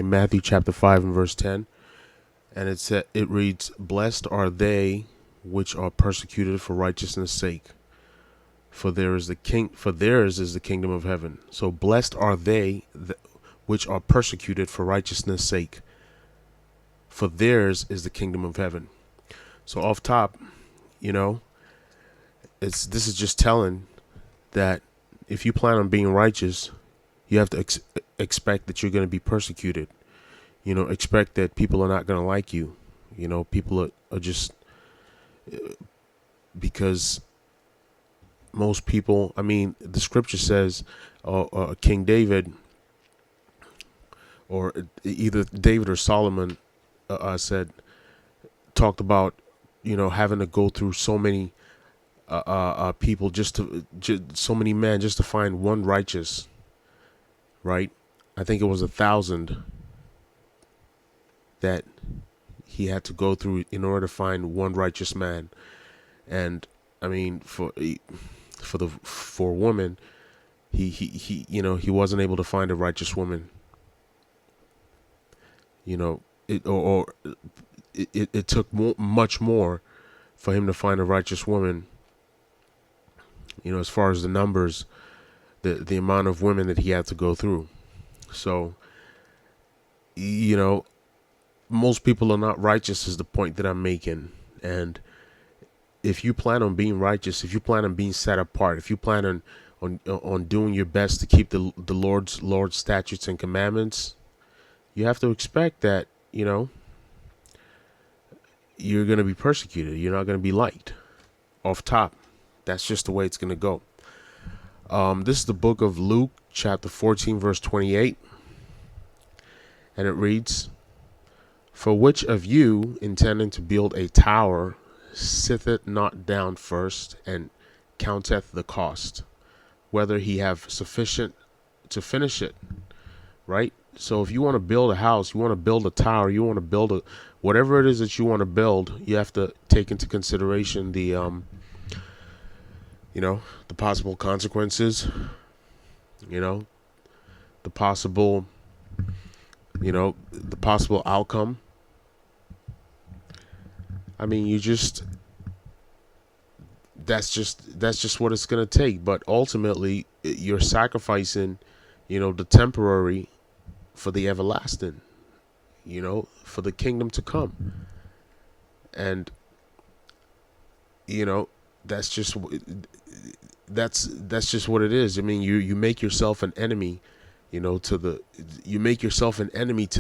in Matthew chapter 5 and verse 10, and it reads, "Blessed are they which are persecuted for righteousness' sake, for theirs is the kingdom of heaven." So blessed are they which are persecuted for righteousness' sake, for theirs is the kingdom of heaven. So off top, you know, this is just telling that if you plan on being righteous, you have to expect that you're going to be persecuted. Expect that people are not going to like you. People are just, because most people, the scripture says King David, or either David or Solomon talked about, having to go through so many people, so many men just to find one righteous, right? I think it was 1,000 that he had to go through in order to find one righteous man. And for a woman, he wasn't able to find a righteous woman. It took much more for him to find a righteous woman. As far as the numbers, the amount of women that he had to go through. So, most people are not righteous is the point that I'm making. And if you plan on being righteous, if you plan on being set apart, if you plan on doing your best to keep the Lord's statutes and commandments, you have to expect that, you're going to be persecuted. You're not going to be liked off top. That's just the way it's going to go. This is the book of Luke, chapter 14, verse 28. And it reads, "For which of you, intending to build a tower, sitteth not down first, and counteth the cost, whether he have sufficient to finish it?" Right? So if you want to build a house, you want to build a tower, you want to build whatever it is that you want to build, you have to take into consideration the possible consequences, the possible outcome. That's just what it's going to take. But ultimately, you're sacrificing, the temporary for the everlasting, for the kingdom to come. And, that's just what it is. You make yourself an enemy, you make yourself an enemy to